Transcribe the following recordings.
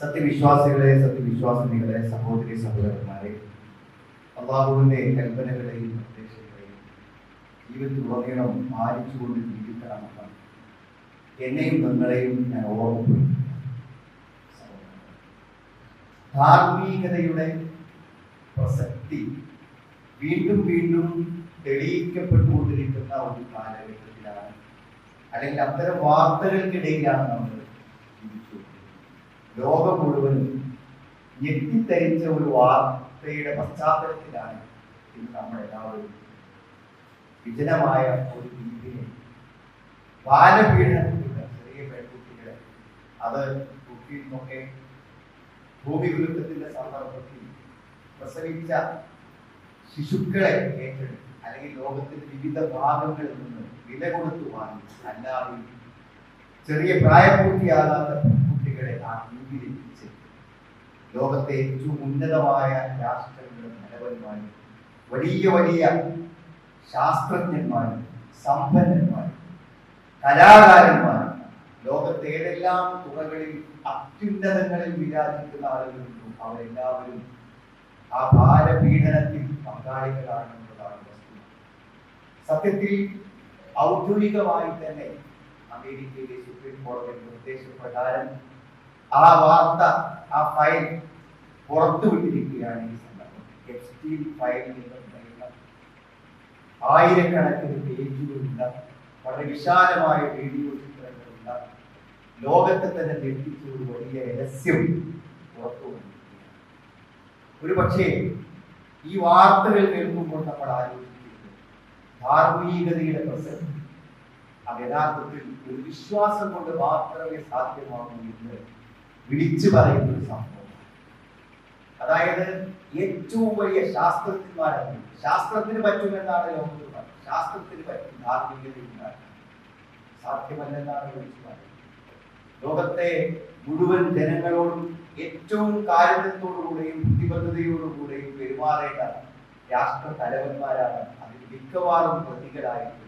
സത്യവിശ്വാസികളെ, സത്യവിശ്വാസിനികളെ, സഹോദരി സഹോദരന്മാരെ, അള്ളാഹുവിന്റെ കൽപ്പനകളെയും നിർദ്ദേശങ്ങളെയും ജീവിതത്തിലുടനീളം പാലിച്ചുകൊണ്ട് ജീവിക്കണമെന്ന് എന്നെയും നിങ്ങളെയും ഞാൻ ഓർമ്മപ്പെടുന്നു. ധാർമ്മികതയുടെ പ്രസക്തി വീണ്ടും വീണ്ടും തെളിയിക്കപ്പെട്ടുകൊണ്ടിരിക്കുന്ന ഒരു കാലഘട്ടത്തിലാണ്, അല്ലെങ്കിൽ അത്തരം വാർത്തകൾക്കിടയിലാണ് നമ്മൾ ലോകം മുഴുവനും ഞെട്ടിത്തരിച്ച ഒരു വാർത്തയുടെ പശ്ചാത്തലത്തിലാണ് ഇന്ന് നമ്മൾ എല്ലാവരും വിജനമായ ഒരു ദ്വീപിനെ ബാലപീഡനത്തിലുള്ള ചെറിയ പെൺകുട്ടികളെ, അത് കുട്ടിയിൽ നിന്നൊക്കെ ഭൂമികുലുക്കത്തിന്റെ സന്ദർഭത്തിൽ പ്രസവിച്ച ശിശുക്കളെ ഏറ്റെടുത്ത് അല്ലെങ്കിൽ ലോകത്തിന്റെ വിവിധ ഭാഗങ്ങളിൽ നിന്ന് വില കൊടുത്തു വാങ്ങി, അല്ലാതെ ചെറിയ പ്രായപൂർത്തിയാകാത്ത കുട്ടികളെ ആ ദ്വീപിലെത്തിച്ച് ലോകത്തെ ഏറ്റവും ഉന്നതമായ രാഷ്ട്രങ്ങളുടെ തലവന്മാരും വലിയ വലിയ ശാസ്ത്രജ്ഞന്മാരും സമ്പന്നന്മാരും കലാകാരന്മാരും ലോകത്തെ ഏതെല്ലാം തുറകളിൽ അത്യുന്നതങ്ങളിൽ വിരാജിക്കുന്ന ആളുകളുണ്ടോ അവരെല്ലാവരും ആ ബാലപീഡനത്തിൽ പങ്കാളികളാണെന്നുള്ളതാണ് വസ്തുത. സത്യത്തിൽ ഔദ്യോഗികമായി തന്നെ അമേരിക്കയിലെ സുപ്രീം കോടതി നിർദ്ദേശപ്രകാരം ആ വാർത്ത, ആ ഫയൽ പുറത്തുവിട്ടിരിക്കുകയാണ്. ഈ സന്ദർഭത്തിൽ എപ്സ്റ്റീൻ ഫയലിൽ നിന്ന് ആയിരക്കണക്കിന് പേജുകളുള്ള വളരെ വിശാലമായ വീഡിയോ ചിത്രങ്ങളുള്ള ലോകത്തെ തന്നെ ഞെട്ടിച്ച ഒരു വലിയ രഹസ്യം പുറത്തുകൊണ്ടിരിക്കുകയാണ്. ഒരു പക്ഷേ ഈ വാർത്തകൾ കേൾക്കുമ്പോൾ നമ്മൾ ആലോചിക്കുന്നത് ധാർമ്മികതയുടെ പ്രസക്തി അത് യഥാർത്ഥത്തിൽ ഒരു വിശ്വാസം കൊണ്ട് മാത്രമേ സാധ്യമാകൂ എന്ന് വിളിച്ചു പറയുന്ന ഒരു സംഭവം. അതായത് ഏറ്റവും വലിയ ശാസ്ത്രജ്ഞന്മാരാണ്, ശാസ്ത്രത്തിന് പറ്റുമെന്നാണ് ലോകത്ത് പറയുന്നത്, ശാസ്ത്രത്തിന് പറ്റും ധാർമ്മികതയുണ്ടാക്കാൻ സാധ്യമല്ലെന്നാണ് വിളിച്ചു പറയുന്നത്. ലോകത്തെ മുഴുവൻ ജനങ്ങളോടും ഏറ്റവും കാരുണ്യത്തോടുകൂടെയും ബുദ്ധിബദ്ധതയോടുകൂടെയും പെരുമാറേണ്ട രാഷ്ട്ര തലവന്മാരാണ് അതിൽ മിക്കവാറും പ്രതികളായിരിക്കുന്നത്.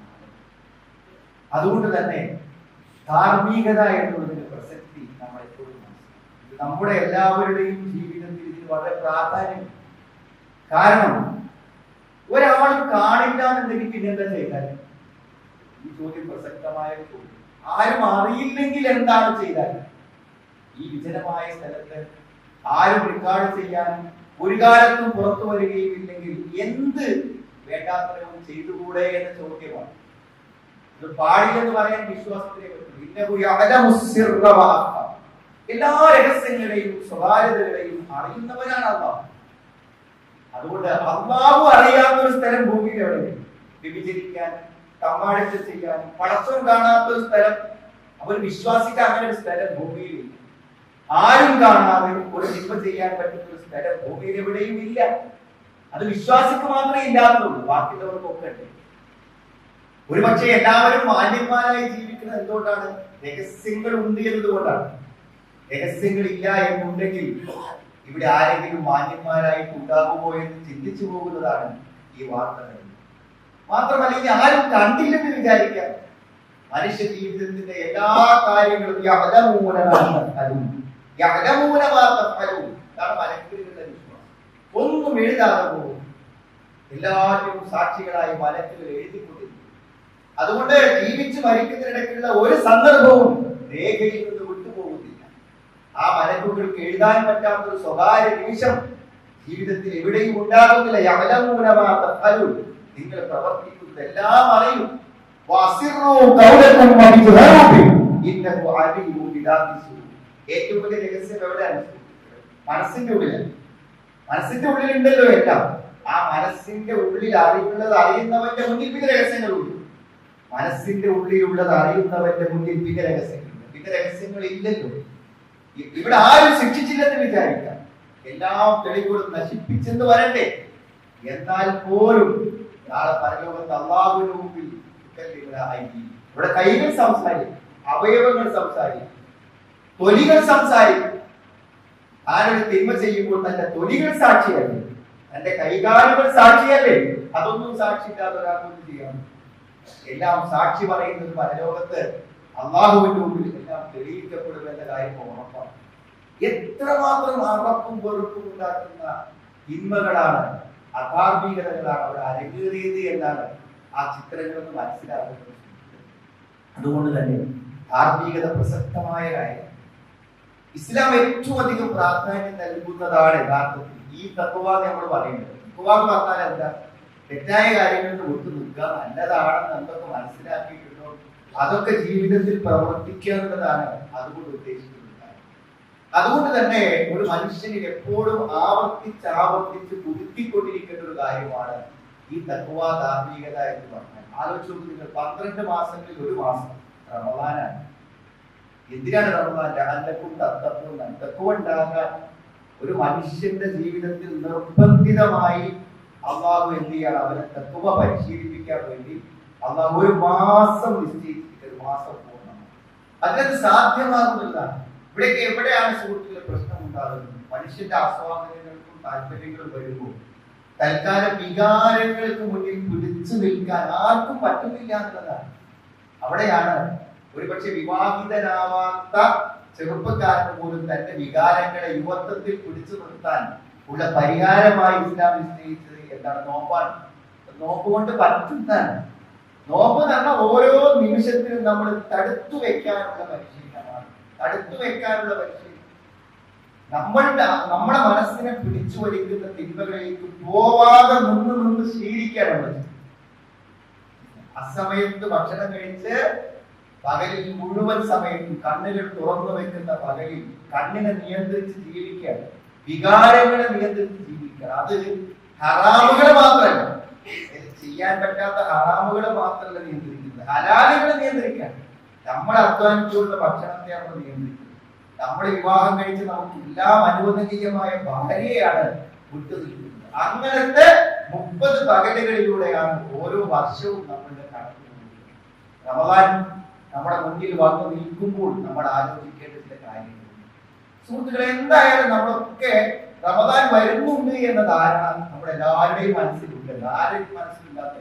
അതുകൊണ്ട് തന്നെ ധാർമ്മികത എന്നുള്ളതിന്റെ പ്രസക്തി നമ്മൾ എപ്പോഴും മനസ്സിലാക്കും. നമ്മുടെ എല്ലാവരുടെയും ജീവിതത്തിൽ ഇതിന് വളരെ പ്രാധാന്യം. കാരണം ഒരാൾ കാണില്ല എന്നുണ്ടെങ്കിൽ പിന്നെന്താ ചെയ്താൽ? ഈ ചോദ്യം പ്രസക്തമായ ചോദ്യം. ആരും അറിയില്ലെങ്കിൽ എന്താണ് ചെയ്താൽ? ഈ വിജനമായ സ്ഥലത്ത് ആരും റെക്കോർഡ് ചെയ്യാൻ ഒരു കാലത്തും പുറത്തു വരികയും ഇല്ലെങ്കിൽ എന്ത് വേണ്ടാത്തരവും ചെയ്തുകൂടെ എന്ന ചോദ്യമാണ്. ഇത് പാടില്ലെന്ന് പറയാൻ വിശ്വാസത്തിനെ പറ്റും. എല്ലാ രഹസ്യങ്ങളെയും സ്വകാര്യതകളെയും അറിയുന്നവരാണ് അള്ളാഹു. അതുകൊണ്ട് അള്ളാഹു അറിയാത്ത ഒരു സ്ഥലം ഭൂമിയിൽ എവിടെ? വ്യഭിചരിക്കാൻ, തമ്മാടിച്ച ചെയ്യാൻ, പടച്ചോൻ കാണാത്ത ഒരു സ്ഥലം, അവർ വിശ്വാസിക്കാൻ അങ്ങനെ ഒരു സ്ഥലം ഭൂമിയിൽ ഇല്ല. ആരും കാണാതെ ഒരു തിന്മ ചെയ്യാൻ പറ്റുന്ന ഒരു സ്ഥലം ഭൂമിയിൽ എവിടെയും ഇല്ല. അത് വിശ്വാസിക്ക് മാത്രമേ ഇല്ലാത്തതുള്ളൂ, ബാക്കിയുള്ളവർക്കൊക്കെ ഉണ്ട്. ഒരു പക്ഷേ എല്ലാവരും മാന്യന്മാരായി ജീവിക്കുന്നത് എന്തുകൊണ്ടാണ്? രഹസ്യങ്ങൾ ഉണ്ട് എന്നതുകൊണ്ടാണ്. രഹസ്യങ്ങൾ ഇല്ല എന്നുണ്ടെങ്കിൽ ഇവിടെ ആരെങ്കിലും മാന്യന്മാരായിട്ട് ഉണ്ടാകുമോ എന്ന് ചിന്തിച്ചു പോകുന്നതാണ് ഈ വാർത്തകൾ. മാത്രമല്ല ഇനി ആരും കണ്ടില്ലെന്ന് വിചാരിക്കാം. മനുഷ്യ ജീവിതത്തിന്റെ എല്ലാ കാര്യങ്ങളും മലക്കുകളുടെ വിശ്വാസം. ഒന്നും എഴുതാതെ പോകും, എല്ലാവരും സാക്ഷികളായി മലക്കുകൾ എഴുതിക്കൊണ്ടിരിക്കും. അതുകൊണ്ട് ജീവിച്ച് മരിക്കുന്നതിനിടയ്ക്കുള്ള ഒരു സന്ദർഭവും രേഖയിൽ നിന്ന് വിട്ടുപോകുന്നില്ല. ആ മലക്കുകൾക്ക് എഴുതാൻ പറ്റാത്ത ഒരു സ്വകാര്യ നിമിഷം ജീവിതത്തിൽ എവിടെയും ഉണ്ടാകുന്നില്ല. നിങ്ങൾ പ്രവർത്തിക്കുന്നത് എല്ലാം അറിയും. ഏറ്റവും വലിയ രഹസ്യം എവിടെയാണ്? മനസ്സിന്റെ ഉള്ളിലാണ്. മനസ്സിന്റെ ഉള്ളിലുണ്ടല്ലോ എല്ലാം. ആ മനസ്സിന്റെ ഉള്ളിൽ അറിയുന്നത് അറിയുന്നവന്റെ മുന്നിൽ പിന്നെ രഹസ്യങ്ങളുണ്ട്. മനസ്സിന്റെ ഉള്ളിലുള്ളത് അറിയുന്നവന്റെ മുന്നിൽ പിന്നെ രഹസ്യങ്ങളുണ്ട്. പിന്നെ രഹസ്യങ്ങൾ ഇല്ലല്ലോ. ഇവിടെ ആരും ശിക്ഷിച്ചില്ലെന്ന് വിചാരിക്കാം, എല്ലാം തെളിവുകളും നശിപ്പിച്ചെന്ന് വരണ്ടേ. എന്നാൽ പോലും നാളെ പരലോകത്ത് അള്ളാഹുവിന്റെ മുമ്പിൽ ഇവിടെ കൈകൾ സംസാരിക്കും, അവയവങ്ങൾ സംസാരിക്കും, തൊലികൾ സംസാരിക്കും. ആരൊരു തിന്മ ചെയ്യുമ്പോൾ തന്റെ തൊലികൾ സാക്ഷിയല്ലേ, തന്റെ കൈകാലുകൾ സാക്ഷിയല്ലേ? അതൊന്നും സാക്ഷിയില്ലാതെ ഒരാൾക്കൊന്നും ചെയ്യാം. എല്ലാം സാക്ഷി പറയുന്നത് പരലോകത്ത് അള്ളാഹുവിന്റെ മുമ്പിൽ എല്ലാം തെളിയിക്കപ്പെടുമെന്ന കാര്യം ഉറപ്പാണ്. എത്രമാത്രം അറപ്പും വെറുപ്പും ഉണ്ടാക്കുന്ന തിന്മകളാണ്, അധാർമികതകളാണ് അവിടെ അരങ്ങേറിയത് എന്നാണ് ആ ചിത്രങ്ങളെന്ന് മനസ്സിലാക്കുന്നത്. അതുകൊണ്ട് തന്നെ ധാർമ്മികത പ്രസക്തമായ കാര്യം. ഇസ്ലാം ഏറ്റവും അധികം പ്രാധാന്യം നൽകുന്നതാണ് യഥാർത്ഥത്തിൽ ഈ തഖ്വ നമ്മൾ പറയുന്നത്. തഖ്വ എന്ന് പറഞ്ഞാൽ എന്താ? തെറ്റായ കാര്യങ്ങളിൽ ഒത്തു നിൽക്കുക, നല്ലതാണെന്ന് എന്തൊക്കെ മനസ്സിലാക്കിയിട്ടുണ്ടോ അതൊക്കെ ജീവിതത്തിൽ പ്രവർത്തിക്കുക എന്നുള്ളതാണ് അതുകൊണ്ട് ഉദ്ദേശിക്കുന്നത്. അതുകൊണ്ട് തന്നെ ഒരു മനുഷ്യന് എപ്പോഴും ആവർത്തിച്ച് പുതുക്കിക്കൊണ്ടിരിക്കേണ്ട ഒരു കാര്യമാണ് ഈ തഖ്വ, ധാർമ്മികത എന്ന് പറഞ്ഞാൽ. ആലോചിച്ച് നോക്ക് നിങ്ങൾ, 12 മാസങ്ങളിൽ ഒരു മാസം റമദാനാണ്. എന്തിനാണ് റമദാൻ? ലഅല്ലക്കും തത്തഖൂൻ, തഖ്വ ഉണ്ടാകാൻ. ഒരു മനുഷ്യന്റെ ജീവിതത്തിൽ നിർബന്ധിതമായി അള്ളാഹു എന്ത് ചെയ്യണം? അവനെ തഖ്വ പരിശീലിപ്പിക്കാൻ വേണ്ടി അള്ളാഹു ഒരു മാസം നിശ്ചയിച്ചിട്ട്, ഒരു മാസം പൂർണ്ണം. അതിനത് സാധ്യമാകുന്നതാണ്. ഇവിടേക്ക് എവിടെയാണ് സുഹൃത്തുക്കളെ പ്രശ്നം ഉണ്ടാകുന്നത്? മനുഷ്യന്റെ ആസ്വാദനങ്ങൾക്കും താല്പര്യങ്ങളും വരുമ്പോൾ തൽക്കാലം വികാരങ്ങൾക്ക് മുന്നിൽ പിടിച്ചു നിൽക്കാൻ ആർക്കും പറ്റുന്നില്ല എന്നുള്ളതാണ്. അവിടെയാണ് ഒരുപക്ഷെ വിവാഹിതനാവാത്ത ചെറുപ്പക്കാരന് പോലും തന്റെ വികാരങ്ങളെ യുവത്വത്തിൽ പിടിച്ചു നിർത്താൻ ഉള്ള പരിഹാരമായി ഇസ്ലാം നിശ്ചയിച്ചത് എന്താണ്? നോമ്പാണ്. നോമ്പ് കൊണ്ട് പറ്റുന്നതാണ്. നോമ്പ് തന്നെ ഓരോ നിമിഷത്തിലും നമ്മൾ തടുത്തു വെക്കാനുള്ള പരിശീലനമാണ്. തടുത്തു വെക്കാനുള്ള പരിശീലനം നമ്മുടെ മനസ്സിനെ പിടിച്ചു വലിക്കുന്ന തിന്മകളിലേക്ക് പോവാതെ നിന്ന് ശീലിക്കാനുള്ളത്. അസമയത്ത് ഭക്ഷണം കഴിച്ച് പകലിൽ മുഴുവൻ സമയത്തും കണ്ണുകൾ തുറന്നു വെക്കുന്ന പകലിൽ കണ്ണിനെ നിയന്ത്രിച്ച് ജീവിക്കുക, വികാരങ്ങളെ നിയന്ത്രിച്ച് ജീവിക്കുക. അത് ഹറാമുകൾ മാത്രമല്ല, ചെയ്യാൻ പറ്റാത്ത ഹറാമുകൾ മാത്രമല്ല നിയന്ത്രിക്കുന്നത്, ഹലാലുകളെ നിയന്ത്രിക്കാൻ. നമ്മൾ അധ്വാനിച്ചുള്ള ഭക്ഷണത്തെ നമ്മൾ നിയന്ത്രിക്കുന്നത്. നമ്മൾ വിവാഹം കഴിച്ച് നമുക്ക് എല്ലാം അനുവദനീയമായ ഭാര്യയാണ് വിട്ടുനിൽക്കുന്നത്. അങ്ങനത്തെ 30 പകലുകളിലൂടെയാണ് ഓരോ വർഷവും നമ്മളുടെ കടന്നു പോകുന്നത്. റമദാൻ നമ്മുടെ മുന്നിൽ വന്നു നിൽക്കുമ്പോൾ നമ്മൾ ആലോചിക്കേണ്ട ചില കാര്യങ്ങളുണ്ട്. സുഹൃത്തുക്കളെ, എന്തായാലും നമ്മളൊക്കെ റമദാൻ വരുന്നുണ്ട് എന്ന ധാരണ നമ്മുടെ എല്ലാവരുടെയും മനസ്സിലുണ്ട്. ആരുടെയും മനസ്സിലില്ലാത്ത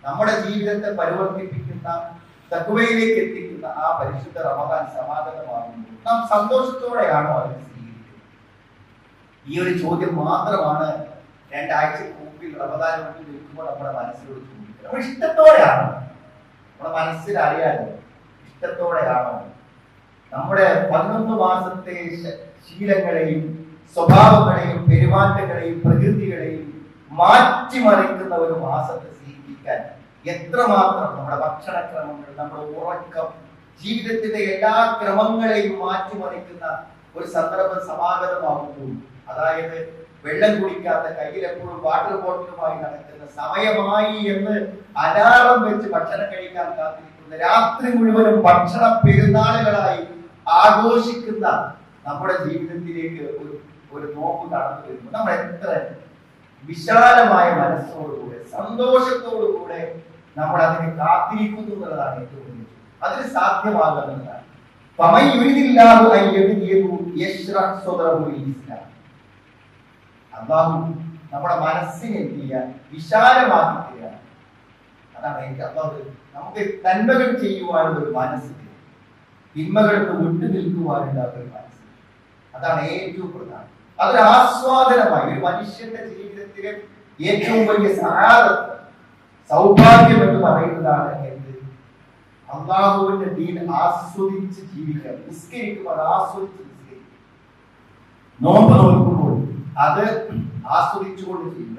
നമ്മുടെ ജീവിതത്തെ പരിവർത്തിപ്പിക്കുന്ന, തഖ്വയിലേക്ക് എത്തിക്കുന്ന ആ പരിശുദ്ധ റമദാൻ സമാഗതമാകുമ്പോൾ നാം സന്തോഷത്തോടെയാണോ അതിനെ സ്വീകരിക്കുന്നത്? ഈ ഒരു ചോദ്യം മാത്രമാണ് 2 ആഴ്ചക്ക് മുമ്പിൽ റമദാൻ മുന്നിൽ നിൽക്കുമ്പോൾ നമ്മുടെ മനസ്സിലോട് ചോദിക്കുന്നത്. നമ്മൾ ഇഷ്ടത്തോടെയാണോ? നമ്മുടെ മനസ്സിൽ അറിയാലോ, ഇഷ്ടത്തോടെയാണോ? നമ്മുടെ 11 മാസത്തെ ശീലങ്ങളെയും സ്വഭാവങ്ങളെയും പെരുമാറ്റങ്ങളെയും പ്രകൃതികളെയും മാറ്റിമറിക്കുന്ന ഒരു മാസത്തെ സ്വീകരിക്കാൻ എത്രമാത്രം നമ്മുടെ ഭക്ഷണക്രമങ്ങൾ, നമ്മുടെ ഉറക്കം, ജീവിതത്തിന്റെ എല്ലാ ക്രമങ്ങളെയും മാറ്റിമറിക്കുന്ന ഒരു സന്ദർഭം സമാഗതമാകുന്നു. അതായത് വെള്ളം കുടിക്കാത്ത, കയ്യിൽ എപ്പോഴും വാട്ടർ ബോട്ടിലുമായി നടക്കുന്ന, സമയമായി എന്ന് അലാറം വെച്ച് ഭക്ഷണം കഴിക്കാൻ കാത്തിരിക്കുന്ന, രാത്രി മുഴുവനും ഭക്ഷണ പെരുന്നാളുകളായി ആഘോഷിക്കുന്ന നമ്മുടെ ജീവിതത്തിലേക്ക് ഒരു നോമ്പ് കടന്നു വരുമ്പോൾ നമ്മൾ എത്ര വിശാലമായ മനസ്സോടുകൂടെ, സന്തോഷത്തോടുകൂടെ നമ്മൾ അതിനെ കാത്തിരിക്കുന്നു എന്നുള്ളതാണ് ഏറ്റവും വലിയ. അതിന് സാധ്യമാകുന്നതാണ്. അല്ലാഹു നമ്മുടെ മനസ്സിനെ എന്ത് ചെയ്യാൻ? വിശാലമാക്കി തരിക. അതാണ് അല്ലാഹു നമുക്ക് നന്മകൾ ചെയ്യുവാനുള്ള ഒരു മനസ്സ്, തിന്മകൾക്ക് വിട്ടു നിൽക്കുവാനുള്ള ഒരു മനസ്സ്. അതാണ് ഏറ്റവും പ്രധാനം. അതൊരു ആസ്വാദനമായി ഒരു മനുഷ്യന്റെ ജീവിതത്തിലെ ഏറ്റവും വലിയ സഹാദത്ത്, സൗഭാഗ്യം എന്ന് പറയുന്നതാണ് എന്ത്? അല്ലാഹുവിന്റെ ദീൻ ആസ്വദിച്ച് ജീവിക്കുക. നിസ്കരിക്കുമ്പോൾ അത് ആസ്വദിച്ച് നിസ്കരിക്കുക. നോമ്പ് നോക്കുമ്പോൾ അത് ആസ്വദിച്ചുകൊണ്ട് ചെയ്യുക.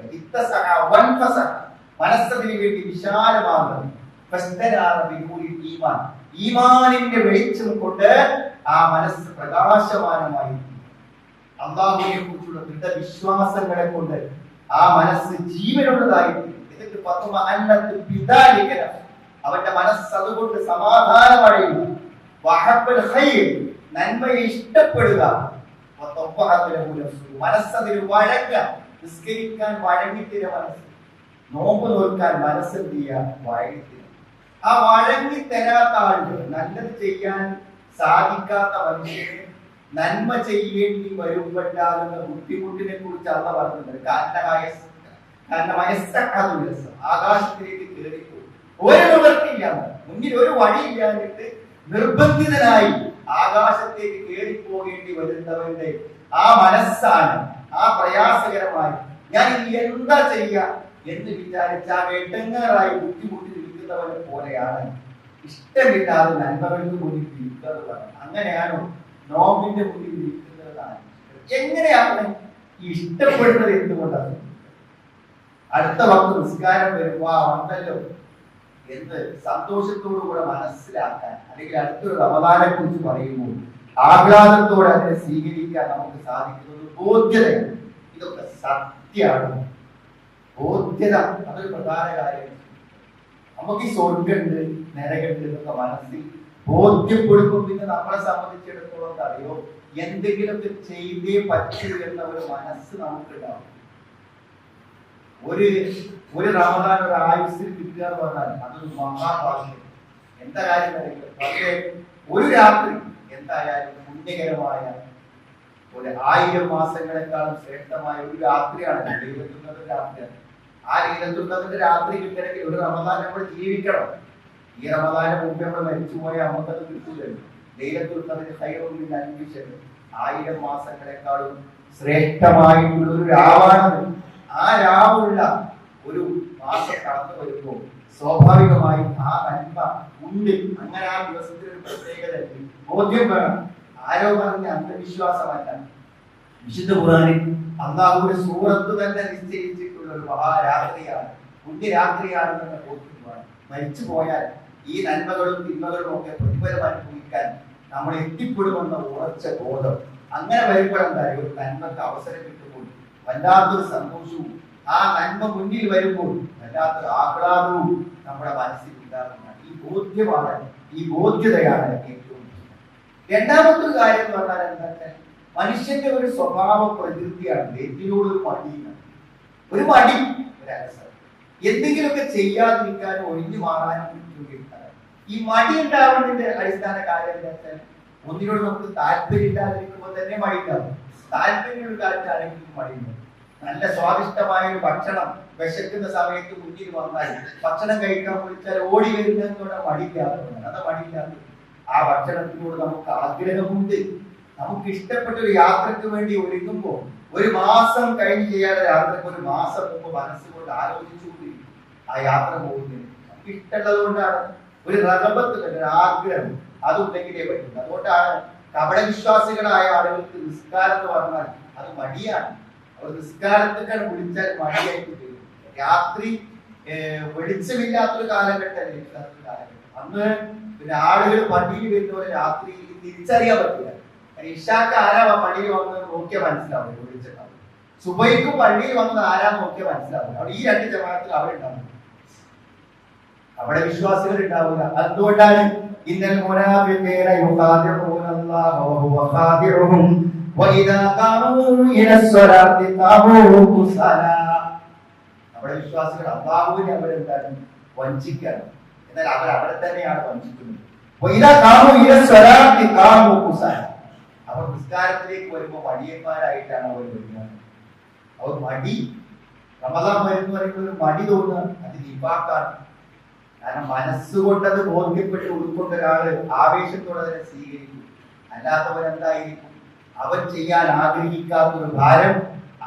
മനസ്സതിന് വേണ്ടി വിശാലമാകുന്നത്. ഈമാനിന്റെ വെളിച്ചം കൊണ്ട് ആ മനസ്സ് പ്രകാശമാനമായി, അല്ലാഹുവിനെ കുറിച്ചുള്ള ദൃഢവിശ്വാസങ്ങളെ കൊണ്ട് ആ മനസ്സ് ജീവനുള്ളതായിരിക്കും. അവന്റെ മനസ്സ് അതുകൊണ്ട് സമാധാനമടയുക, നന്മയെ ഇഷ്ടപ്പെടുക, മനസ്സതിന് വഴങ്ങ, നിസ്കരിക്കാൻ വഴങ്ങിത്തിര മനസ്സ്, നോമ്പ് നോക്കാൻ മനസ്സെന്ത് ചെയ്യാൻ വഴങ്ങിത്തിര. ആ വഴങ്ങി തരാത്ത ആളുകൾ, നല്ലത് ചെയ്യാൻ സാധിക്കാത്ത മനുഷ്യന് നന്മ ചെയ്യേണ്ടി വരുമ്പോഴാകുന്ന ബുദ്ധിമുട്ടിനെ കുറിച്ച് അള്ള പറഞ്ഞിട്ടുണ്ട്. ആകാശത്തിലേക്ക് കയറിപ്പോയി ഒരു നിവൃത്തിയില്ല, മുന്നിൽ ഒരു വഴിയില്ലാഞ്ഞിട്ട് നിർബന്ധിതനായി ആകാശത്തേക്ക് കയറിപ്പോകേണ്ടി വരുന്നവന്റെ ആ മനസ്സാണ് ആ പ്രയാസകരമായി ഞാൻ ഇനി എന്താ ചെയ്യുക എന്ന് വിചാരിച്ച ആ വെട്ടങ്ങാറായി ബുദ്ധിമുട്ടി നിൽക്കുന്നവനെ പോലെയാണ് ഇഷ്ടമില്ലാതെ നന്മകൾക്ക് മുന്നിൽ നിൽക്കുന്നത്. അങ്ങനെയാണോ നോമ്പിന്റെ മുന്നിൽ നിൽക്കുന്നതാണ്? എങ്ങനെയാണ് ഈ ഇഷ്ടപ്പെടുന്നത്? എന്തുകൊണ്ടാണ്? അടുത്ത വക്ത് നിസ്കാരം വരുമ്പോ വന്നല്ലോ എന്ന് സന്തോഷത്തോടുകൂടെ മനസ്സിലാക്കാൻ, അല്ലെങ്കിൽ അടുത്തൊരു റമദാനെ കുറിച്ച് പറയുമ്പോൾ ആഹ്ലാദത്തോടെ അതിനെ സ്വീകരിക്കാൻ നമുക്ക് സാധിക്കുന്നത് ബോധ്യതയാണ്. ഇതൊക്കെ സത്യമാണ്. ബോധ്യത അതൊരു പ്രധാന കാര്യമാണ്. നമുക്ക് ഈ സ്വർഗമുണ്ട് നരകമുണ്ട് എന്നൊക്കെ മനസ്സിൽ ബോധ്യപ്പെടുമ്പോൾ പിന്നെ നമ്മളെ സംബന്ധിച്ചിടത്തോളം അറിയോ എന്തെങ്കിലുമൊക്കെ ചെയ്തേ പറ്റൂ എന്ന ഒരു മനസ്സ് നമുക്കുണ്ടാവും. ഒരു റമദാൻ ഒരു ആയുസ്സിൽ കിട്ടുക എന്ന് പറഞ്ഞാൽ അതൊരു മഹാഭാഗ്യം. എന്താ കാര്യം അറിയില്ല, പക്ഷേ ഒരു രാത്രി എന്തായാലും പുണ്യകരമായ ഒരു 1000 മാസങ്ങളെക്കാളും ശ്രേഷ്ഠമായ ഒരു രാത്രിയാണ് ലൈലത്തുൽ രാത്രിയാണ്. ആ ലൈലത്തുൽ രാത്രി കിട്ടണമെങ്കിൽ ഒരു റമദാൻ നമ്മൾ ജീവിക്കണം. ഈ റമദാന് മുമ്പ് നമ്മൾ മരിച്ചുപോയ നമുക്കത് കിട്ടില്ലല്ലോ. ലൈലത്തുൽ ഖൈറുൻ മിൻ അൽഫി ശഹർ, 1000 മാസങ്ങളെക്കാളും ശ്രേഷ്ഠമായിട്ടുള്ള ഒരു രാവാണ്. ആ രാവുള്ള ഒരു മാസം കടന്നു വരുമ്പോൾ സ്വാഭാവികമായും ആ നന്മ ഉണ്ട്. അങ്ങനെ ആ ദിവസത്തിൽ ഒരു പ്രത്യേകത ബോധ്യം വേണം. ആരോ പറഞ്ഞ അന്ധവിശ്വാസമല്ല. വിശുദ്ധ ഖുർആനിൽ അല്ലാഹുവിന്റെ സൂറത്ത് തന്നെ നിശ്ചയിച്ചിട്ടുള്ള ഒരു മഹാരാത്രിയാണ്, പുണ്യരാത്രിയാണെന്ന് ബോധ്യമാണ്. മരിച്ചു പോയാൽ ഈ നന്മകളും തിന്മകളും ഒക്കെ പ്രതിഫലം അനുഭവിക്കാൻ നമ്മൾ എത്തിപ്പെടുമെന്ന ഉറച്ച ബോധം. അങ്ങനെ വരുമ്പോഴെന്തായാലും ഒരു നന്മക്ക് അവസരം കിട്ടുമ്പോൾ വല്ലാത്തൊരു സന്തോഷവും ആ നന്മ മുന്നിൽ വരുമ്പോൾ വല്ലാത്തൊരു ആഹ്ലാദവും നമ്മുടെ മനസ്സിൽ ഉണ്ടാകുന്നതാണ്. ഈ ബോധ്യമാണ്, ഈ ബോധ്യതയാണ് ഏറ്റവും. രണ്ടാമത്തെ കാര്യം എന്ന് പറഞ്ഞാൽ എന്താ, മനുഷ്യന്റെ ഒരു സ്വഭാവ പ്രകൃതിയാണ് എന്തിനോടൊരു മടിയാണ്. ഒരു മടി, ഒരു അലസത, എന്തെങ്കിലുമൊക്കെ ചെയ്യാതിരിക്കാനും ഒഴിഞ്ഞു മാറാനും ഈ മടി ഉണ്ടാവുന്നതിന്റെ അടിസ്ഥാന കാര്യം എന്താ വെച്ചാൽ ഒന്നിനോട് നമുക്ക് താല്പര്യം ഇല്ലാതിരിക്കുമ്പോൾ തന്നെ മടി ഉണ്ടാവും. താല്പര്യമുള്ള കാര്യത്തിലാണെങ്കിലും മടി ഉണ്ടാവും. നല്ല സ്വാദിഷ്ടമായ ഒരു ഭക്ഷണം വിശക്കുന്ന സമയത്ത് മുന്നിൽ വന്നാൽ ഭക്ഷണം കഴിക്കാൻ വിളിച്ചാൽ ഓടി വരുന്നതിനോട് മടിയില്ലാത്തതാണ്. അത് മടിയില്ലാത്ത ആ ഭക്ഷണത്തിനോട് നമുക്ക് ആഗ്രഹമുണ്ട്. നമുക്ക് ഇഷ്ടപ്പെട്ട ഒരു യാത്രക്ക് വേണ്ടി ഒരുങ്ങുമ്പോൾ ഒരു മാസം കഴിഞ്ഞ് ചെയ്യാതെ യാത്രക്ക് ഒരു മാസം മുമ്പ് മനസ്സുകൊണ്ട് ആലോചിച്ചുകൊണ്ട് ആ യാത്ര പോകുന്നത് നമുക്ക് ഇഷ്ടമുള്ളത് കൊണ്ടാണ്. ഒരു റഗബത്ത്, ഒരു ആഗ്രഹം അതുണ്ടെങ്കിലേ പറ്റും. അതുകൊണ്ടാണ് കപടവിശ്വാസികളായ ആളുകൾക്ക് നിസ്കാരം എന്ന് പറഞ്ഞാൽ അത് മടിയാണ്. അവർ നിസ്കാരത്തിനാണ് വിളിച്ചാൽ മടിയായിട്ട് വരും. രാത്രി വെളിച്ചമില്ലാത്തൊരു കാലഘട്ടം. അന്ന് പിന്നെ ആളുകൾ പള്ളിയിൽ വരുന്നവരെ രാത്രി തിരിച്ചറിയാൻ പറ്റില്ല. ഇഷാക്ക് ആരാ പള്ളിയിൽ വന്നത് നോക്കിയാൽ മനസ്സിലാവും, വിളിച്ചിട്ടാവും. സുബൈക്കും പള്ളിയിൽ വന്നത് ആരാ നോക്കിയാൽ മനസ്സിലാവും. അവിടെ ഈ രണ്ട് ജമാഅത്തിൽ അവരുണ്ടാവും, അവിടെ വിശ്വാസികൾ ഉണ്ടാവില്ല. അതുകൊണ്ടാണ് ഇന്നൽ മുനാഫിഖീന യുഖാദിഊനല്ലാഹ വഹുവ ഖാദിഉഹും വഇദാ ഖാമൂ ഇലസ്സലാത്തി ഖാമൂ കുസാലാ. നമ്മുടെ വിശ്വാസികൾ അല്ലാഹുവിനെ അവരെന്താണ് വഞ്ചിക്കുകയാണ്. എന്നാൽ അവർ അവിടെ തന്നെയാണ് വഞ്ചിക്കുന്നത്. വഇദാ ഖാമൂ ഇലസ്സലാത്തി ഖാമൂ കുസാലാ. അവർ നിസ്കാരത്തിലേക്ക് വരുമ്പോൾ മടിയന്മാരായിട്ടാണ് അവർ വരുന്നത്. അവർ മടി, റമദാൻ വരുന്ന പറയുമ്പോൾ ഒരു മടി തോന്നുക, അത് നിഫാഖാണ്. കാരണം മനസ്സുകൊണ്ടത് ബോധ്യപ്പെട്ട് ഉൾക്കൊണ്ട ഒരാള് ആവേശത്തോടെ അതിനെ സ്വീകരിക്കും. അല്ലാത്തവരെന്തായിരിക്കും, അവൻ ചെയ്യാൻ ആഗ്രഹിക്കാത്തൊരു ഭാരം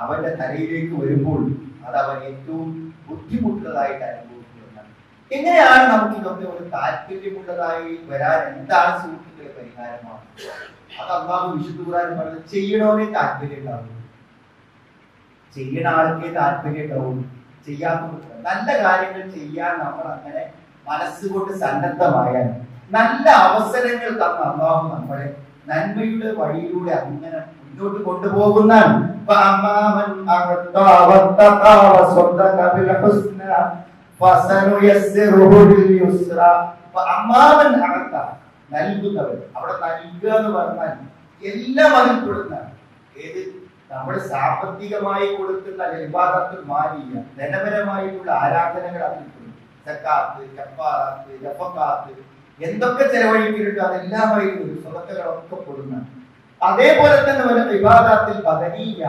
അവന്റെ തലയിലേക്ക് വരുമ്പോൾ അത് അവൻ ഏറ്റവും ബുദ്ധിമുട്ടുള്ളതായിട്ട് അനുഭവിക്കുന്നതാണ്. എങ്ങനെയാണ് നമുക്ക് ഇതൊക്കെ ഒരു താല്പര്യമുള്ളതായി വരാൻ എന്താണ് സുഹൃത്തുക്കളെ പരിഹാരമാണ്? അത് അല്ലാഹു വിശുദ്ധ ഖുർആനിൽ പറഞ്ഞത് ചെയ്യണോനെ താല്പര്യം ഉണ്ടാവും, ചെയ്യണ ആൾക്കേ താല്പര്യം ഉണ്ടാവും. ചെയ്യാത്ത നല്ല കാര്യങ്ങൾ ചെയ്യാൻ നമ്മൾ അങ്ങനെ മനസ്സുകൊണ്ട് സന്നദ്ധമായാൽ നല്ല അവസരങ്ങൾ തന്ന അല്ലാഹു നമ്മളെ നന്മയുടെ വഴിയിലൂടെ അങ്ങനെ മുന്നോട്ട് കൊണ്ടുപോകുന്നതാണ്. നൽകുന്നവർ, അവിടെ നൽകുക എന്ന് പറഞ്ഞാൽ എല്ലാം അതിൽ കൊടുക്കുന്നതാണ്. ഏത് നമ്മൾ സാമ്പത്തികമായി കൊടുക്കുന്ന ഇബാദത്തുൽ മാലിയ, ധനപരമായിട്ടുള്ള ആരാധനകൾ അതിൽ കൊടുക്കും. സക്കാത്ത്, കഫാറത്ത്, നഫഖാത്ത്, എന്തൊക്കെ ചെലവഴിക്കുന്നുണ്ട് അതെല്ലാമായി സ്വതക്കകളൊക്കെ കൊടുക്കുന്നതാണ്. അതേപോലെ തന്നെ വല്ല ഇബാദത്തിൽ ബദനീയ,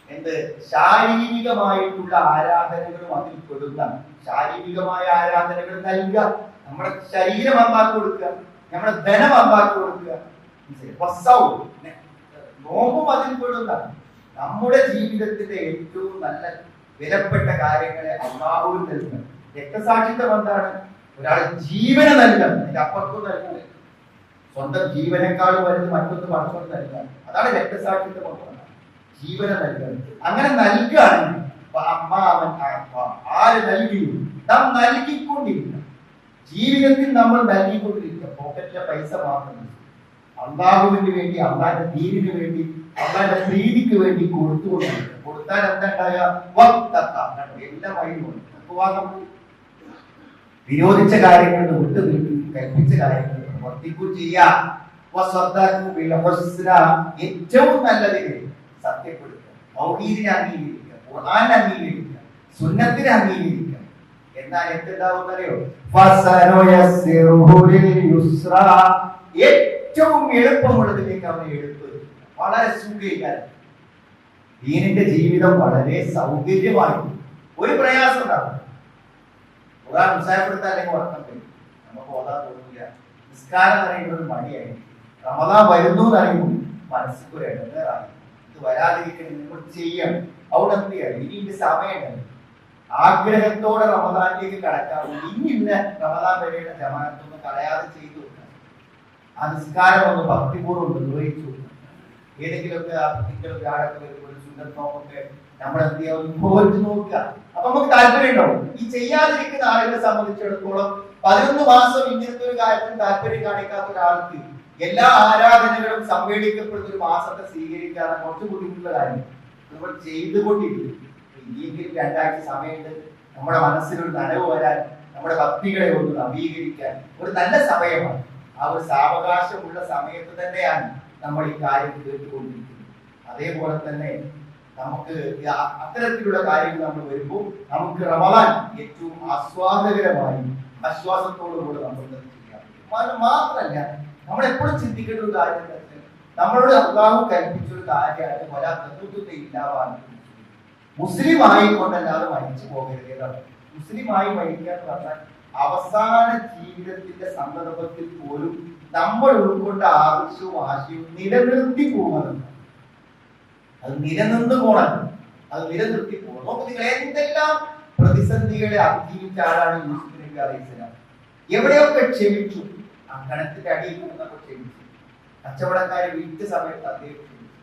എന്ത് ശാരീരികമായിട്ടുള്ള ആരാധനകളും അതിൽ കൊടുക്കുന്നതാണ്. ശാരീരികമായ ആരാധനകൾ നൽകുക, നമ്മുടെ ശരീരം അമ്മാക്കി കൊടുക്കുക, നമ്മുടെ ധനം അമ്മാക്കി കൊടുക്കുക. നോമ്പും അതിൽ പെടുന്നതാണ്. നമ്മുടെ ജീവിതത്തിന്റെ ഏറ്റവും നല്ല വിലപ്പെട്ട കാര്യങ്ങളെ അള്ളാഹുവിൽ നൽകുന്നത്. രക്തസാക്ഷിത്വം എന്താണ്? ഒരാൾ ജീവനെ നൽകണം, അതിന്റെ അപ്പുറത്തും നൽകുന്നത്. സ്വന്തം ജീവനേക്കാളും വലുത് മറ്റൊന്ന് പടച്ചോൻ നൽകാൻ. അതാണ് രക്തസാക്ഷിത്വം. ജീവനെ നൽകണം. അങ്ങനെ നൽകുകയാണെങ്കിൽ ആര് നൽകിയും നാം നൽകിക്കൊണ്ടിരിക്കണം. ജീവിതത്തിൽ നമ്മൾ നൽകിക്കൊണ്ടിരിക്കുക. പോക്കറ്റിലെ പൈസ മാത്രം അള്ളാഹുവിന് വേണ്ടി, അള്ളാന്റെ ദീനിന് വേണ്ടി, അള്ളാന്റെ പ്രീതിക്ക് വേണ്ടി കൊടുത്തുകൊണ്ടിരിക്കുക. കൊടുത്താൽ എന്താ ഉണ്ടാകുക? എല്ലാം വഴിയുണ്ട്. വിരോധിച്ച കാര്യങ്ങൾ വിട്ടു നിൽക്കും, കൽപ്പിച്ച കാര്യങ്ങൾ വർദ്ധിക്കുകയും ചെയ്യാം. ഏറ്റവും നല്ലതിനെ സത്യപ്പെടുത്തുക, തൗഹീദിനെ അംഗീകരിക്കുക, ഖുർആനെ അംഗീകരിക്കുക, സുന്നത്തിനെ അംഗീകരിക്കുക. എന്നാൽ എന്തുണ്ടാവുന്നറിയോ? ഏറ്റവും എളുപ്പമുള്ളതിലേക്ക് അവനെ എടുത്തു. വളരെ സുഖീകാരം. ദീനിന്റെ ജീവിതം വളരെ സൗകര്യമായി. ഒരു പ്രയാസം ഉണ്ടാകും. ഖുർആൻ ഉത്സാഹപ്പെടുത്താൻ അല്ലെങ്കിൽ ഉറക്കം വരും. നമുക്ക് ഓതാൻ തോന്നില്ല. നിസ്കാരം പറയുന്നത് മടിയായി. റമദാൻ വരുന്നു എന്നറിയുമ്പോൾ മനസ്സിൽ ഒരു ഇടങ്ങേറായി. ഇത് വരാതിരിക്കണം, നിങ്ങൾ ചെയ്യണം. അവിടെ എന്ത് ചെയ്യണം? ഇനി ഇതിന്റെ സമയമുണ്ട്. ആഗ്രഹത്തോടെ റമദാനിലേക്ക് കടക്കാവും. ഇന്നില്ല റമദാൻ വരെയുള്ള ജമാഅത്തൊന്നും കളയാതെ ചെയ്തു. ആ നിസ്കാരം ഒന്ന് ഭക്തിപൂർവ്വം നിർവഹിച്ചു. ഏതെങ്കിലുമൊക്കെ തിങ്കളും വ്യാഴൊക്കെ വരുമ്പോൾ സുന്നത്ത് നോക്കൊക്കെ നമ്മൾ എന്ത് ചെയ്യാൻ പോയിട്ട് നോക്കുക. അപ്പൊ നമുക്ക് താല്പര്യം ഉണ്ടാവും. ഈ ചെയ്യാതിരിക്കുന്ന ആളുകളെ സംബന്ധിച്ചിടത്തോളം 11 മാസം ഇങ്ങനത്തെ ഒരു കാര്യത്തിന് താല്പര്യം കാണിക്കാത്ത ഒരാൾക്ക് എല്ലാ ആരാധനകളും സമ്മേളിക്കപ്പെടുന്ന ഒരു മാസത്തെ സ്വീകരിക്കാതെ കുറച്ച് ബുദ്ധിമുട്ടുള്ള കാര്യം നമ്മൾ ചെയ്തുകൊണ്ടിരിക്കും. ഇനിയെങ്കിലും 2 ആഴ്ച സമയമുണ്ട് നമ്മുടെ മനസ്സിലൊരു നനവ് വരാൻ, നമ്മുടെ ഭക്തികളെ ഒന്ന് നവീകരിക്കാൻ ഒരു നല്ല സമയമാണ്. ആ ഒരു സാവകാശമുള്ള സമയത്ത് തന്നെയാണ് നമ്മൾ ഈ കാര്യം കേട്ടുകൊണ്ടിരിക്കുന്നത്. അതേപോലെ തന്നെ നമുക്ക് അത്തരത്തിലുള്ള കാര്യങ്ങൾ നമ്മൾ വരുമ്പോൾ നമുക്ക് റമദാൻ ഏറ്റവും ആസ്വാദകരമായി ആശ്വാസത്തോടുകൂടെ നമ്മൾ ചെയ്യാം. മാത്രമല്ല നമ്മൾ എപ്പോഴും ചിന്തിക്കേണ്ട ഒരു കാര്യം നമ്മളോട് അള്ളാഹു കൽപ്പിച്ച ഒരു കാര്യമാണ് വലാ തദ്ദുത്തെ ഇല്ലാവാൻ. മുസ്ലിം ആയിക്കൊണ്ടല്ലാതെ മരിച്ചു പോകരുത്. മുസ്ലിം ആയി മരിക്കുക എന്ന് പറഞ്ഞാൽ അവസാന ജീവിതത്തിന്റെ സന്ദർഭത്തിൽ പോലും നമ്മൾ ഉൾക്കൊണ്ട ആവശ്യവും ആശയവും നിലനിർത്തി പോകുന്നത്. അത് നിലനിന്ന് പോകണം, അത് നിലനിർത്തി പോകണം. നോക്ക്, നിങ്ങൾ എന്തെല്ലാം പ്രതിസന്ധികളെ അതിജീവിച്ച ആളാണ് യൂസുഫ് നബി അലൈഹിസ്സലാം. എവിടെയൊക്കെ ക്ഷമിച്ചു. ആ കണത്തിന്റെ അടിയിൽ നിന്നൊക്കെ ക്ഷമിച്ചു. കച്ചവടക്കാരെ വിറ്റ സമയത്ത് അദ്ദേഹം ക്ഷമിച്ചു.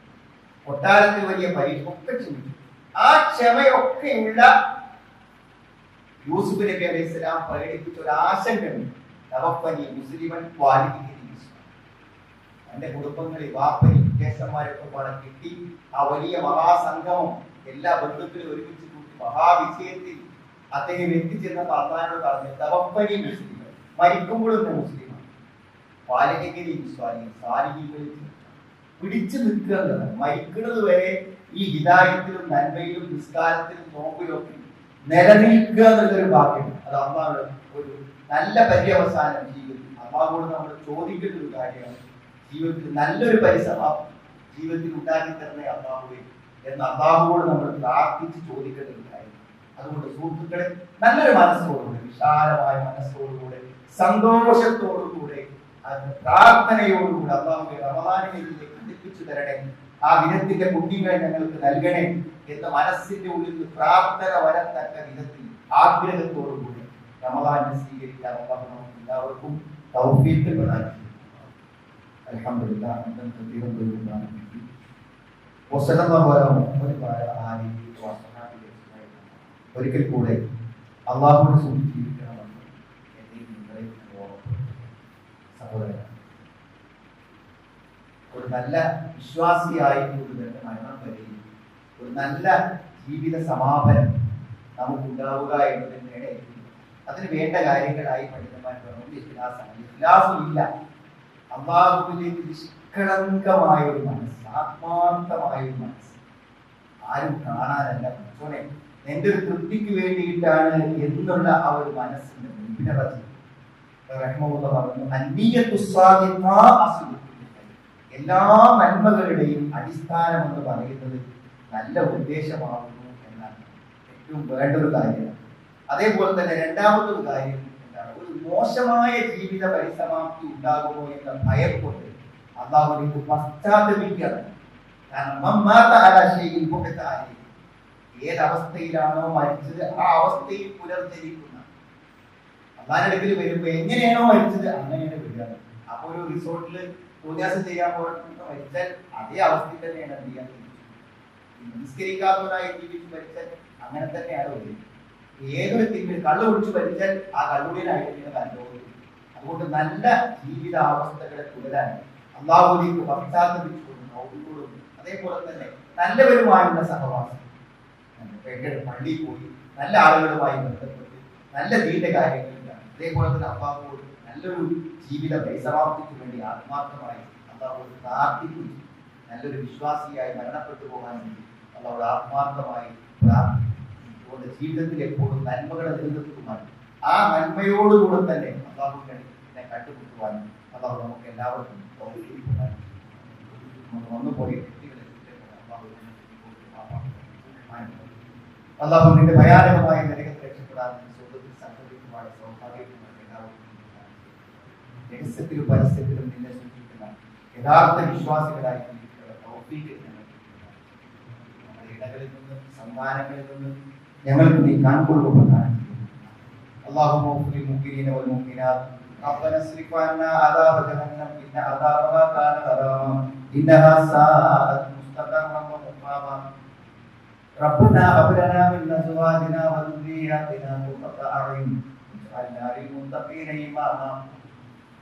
കൊട്ടാരത്തിൽ വലിയ പരീക്ഷ ഒക്കെ ക്ഷമിച്ചു. ആ ക്ഷമയൊക്കെയുള്ള യൂസുഫ് നബി അലൈഹിസ്സലാം പ്രകടിപ്പിച്ച ഒരു ആശങ്കയുണ്ട്. തവഫനി മുസ്ലിമൻ വാലിദിഹി. എന്റെ കുടുംബങ്ങളിൽ വാപ്പനി ജ്യേഷ്ഠന്മാരൊക്കെ പണം കിട്ടി. ആ വലിയ മഹാസംഗമം എല്ലാ ബന്ധുക്കളും ഒരുമിച്ച് കൂട്ടി മഹാവിജയത്തിൽ അദ്ദേഹം എത്തിച്ചെന്നപ്പോൾ അള്ളാഹിനോട് പറഞ്ഞു, തവഫനി മുസ്ലിമൻ, മരിക്കുമ്പോഴും മുസ്ലിമാണ്. വാലിദിഹി സാലിഹീങ്ങളിൽ പിടിച്ചു നിൽക്കുക എന്നതാണ്. മരിക്കുന്നത് വരെ ഈ ഹിദായത്തിലും നന്മയിലും നിസ്കാരത്തിലും നോമ്പിലും ഒക്കെ നിലനിൽക്കുക എന്നുള്ളൊരു ഭാഗ്യം. അത് അള്ളാഹുടെ ഒരു നല്ല പര്യവസാനം ജീവിതത്തിൽ അള്ളാഹുവോട് നമ്മൾ ചോദിക്കേണ്ട ഒരു കാര്യമാണ്. ജീവിതത്തിൽ നല്ലൊരു പരിസമാപ്തി ജീവിതത്തിൽ ഉണ്ടാക്കി തരണേ അള്ളാഹുവേ എന്ന് അള്ളാഹുവോട് നമ്മൾ പ്രാർത്ഥിച്ച് ചോദിക്കേണ്ട ഒരു കാര്യം. അതുകൊണ്ട് സുഹൃത്തുക്കളെ, നല്ലൊരു മനസ്സോടുകൂടെ, വിശാലമായ മനസ്സോടുകൂടെ, സന്തോഷത്തോടുകൂടെ, പ്രാർത്ഥനയോടുകൂടെ അള്ളാഹുവേ റമദാനിലേക്ക് എത്തിച്ചു തരണേ, ആ ദിനത്തിന്റെ പുണ്യങ്ങളെ ഞങ്ങൾക്ക് നൽകണേ എന്ന് മനസ്സിന്റെ ഉള്ളിൽ പ്രാർത്ഥന വരത്തക്ക വിധത്തിൽ ആഗ്രഹത്തോടുകൂടി റമദാനെ സ്വീകരിക്കാൻ അല്ലാഹു നമുക്ക് എല്ലാവർക്കും തൗഫീഖ് പ്രദാനം ചെയ്യട്ടെ. അൽഹംദുലില്ലാഹ് ഹംദൻ കതീറൻ ത്വയ്യിബൻ വസല്ലല്ലാഹു അലാ മുഹമ്മദ് വഅലാ ആലിഹി വസഹബിഹി അജ്മഈൻ. ഒരിക്കൽ കൂടെ അല്ലാഹുവിനെ സൂക്ഷിച്ച് ജീവിക്കണമെന്ന് എന്നെയും നിങ്ങളെയും സഹോദരൻ, ഒരു നല്ല വിശ്വാസിയായിക്കൊണ്ട് തന്നെ മരണം വരെയും ഒരു നല്ല ജീവിത സമാപനം നമുക്കുണ്ടാവുക എന്നതിനാണ്. അതിന് വേണ്ട കാര്യങ്ങളായി പണ്ഡിതന്മാർ പറഞ്ഞു ഇഖ്ലാസുമില്ല. അള്ളാഹുവിലേക്ക് നിഷ്കളങ്കമായ ഒരു മനസ്സ്, ആത്മാർത്ഥമായ ഒരു മനസ്സ്, ആരും കാണാനല്ല, മറ്റോനെ എന്റെ ഒരു തൃപ്തിക്ക് വേണ്ടിയിട്ടാണ് എന്നുള്ള ആ ഒരു മനസ്സിന്റെ മുൻപിനെ പറഞ്ഞു എല്ലാ നന്മകളുടെയും അടിസ്ഥാനം എന്ന് പറയുന്നത് നല്ല ഉദ്ദേശമാകുന്നു എന്നാണ് ഏറ്റവും വേണ്ട ഒരു കാര്യമാണ്. അതേപോലെ തന്നെ രണ്ടാമതൊരു കാര്യം എന്താണ്, ഒരു മോശമായ ജീവിത പരിസമാപ്തി ഉണ്ടാകുമോ എന്ന ഭയം കൊണ്ട് അള്ളാഹുവിലേക്ക് പശ്ചാത്തപിക്കണം. കാരണം മമ്മാത അലാ ശൈഇൻ ബുഖത അലൈഹി, ഏതവസ്ഥയിലാണോ മരിച്ചത് ആ അവസ്ഥയിൽ പുനർജനിക്കുന്ന, അള്ളാഹിന്റെ അടുക്കൽ വരുമ്പോ എങ്ങനെയാണോ മരിച്ചത് അങ്ങനെയാണ് വരിക. അപ്പൊ ഒരു റിസോർട്ടിൽ തോന്നിയാസം ചെയ്യാൻ പോയിട്ട് മരിച്ചാൽ അതേ അവസ്ഥയിൽ തന്നെയാണ് എന്ത് ചെയ്യാൻ, നിസ്കരിക്കാത്തവനായി ജീവിച്ച് മരിച്ചാൽ അങ്ങനെ തന്നെയാണ് വരിക. ഏതൊരു തിന്മയിൽ കള്ളു കുടിച്ച് മരിച്ചാൽ ആ കള്ളുടിയനായിട്ട് അനുഭവം. അതുകൊണ്ട് നല്ല ജീവിതാവസ്ഥകളെ തുടരാൻ അള്ളാഹുവിലേക്ക് പശ്ചാത്തപിച്ചുകൊണ്ടും അതേപോലെ തന്നെ നല്ലവരുമായുള്ള സഹവാസം, പള്ളിയിൽ പോയി നല്ല ആളുകളുമായി ബന്ധപ്പെട്ട് നല്ല ദീന്റെ കാര്യങ്ങളിലാണ്. അതേപോലെ തന്നെ അള്ളാഹുവോട് നല്ലൊരു ജീവിത പരിസമാപ്തിക്ക് വേണ്ടി ആത്മാർത്ഥമായി അള്ളാഹുവോട് പ്രാർത്ഥിക്കുകയും നല്ലൊരു വിശ്വാസിയായി മരണപ്പെട്ടു പോകാൻ വേണ്ടി അള്ളാഹുവോട് ആത്മാർത്ഥമായി പ്രാർത്ഥിക്കും. അതുകൊണ്ട് ജീവിതത്തിൽ എപ്പോഴും നന്മകളെ നിലനിർത്തുവാനും ആ നന്മയോടുകൂടെ തന്നെ അള്ളാഹുവിനെ കണ്ടുമുട്ടുവാനും അള്ളാഹു നമുക്ക് എല്ലാവർക്കും വന്നുപോയി അള്ളാഹുവിന്റെ ഭയാനകമായ നരകത്തിൽ രക്ഷപ്പെടാൻ സ്വന്തത്തിൽ സംഘടിക്കുവാൻ സൗഭാഗ്യത്തിന് എല്ലാവർക്കും രഹസ്യത്തിലും പരസ്യത്തിലും നിന്നെ സൂക്ഷിക്കുന്ന യഥാർത്ഥ വിശ്വാസികളായി നമ്മുടെ ഇടകളിൽ നിന്നും സമ്മാനങ്ങളിൽ നിന്നും ഞങ്ങൾക്ക് നീ കാൺകൊള്ളുമെന്നാണ്. اللهم اغفر للمؤمنين والمؤمنات ربنا اصرف عنا عذاب جهنم إن عذابها كان غراما إنها ساءت مستقرا ومقاما ربنا هب لنا من أزواجنا وذرياتنا قرة أعين واجعلنا للمتقين إماما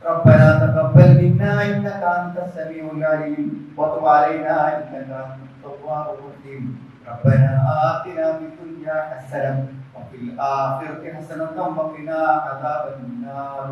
ربنا تقبل منا إنك أنت السميع العليم وتب علينا إنك أنت التواب الرحيم ربنا آتنا في الدنيا حسنة وفي الآخرة حسنة وقنا عذاب النار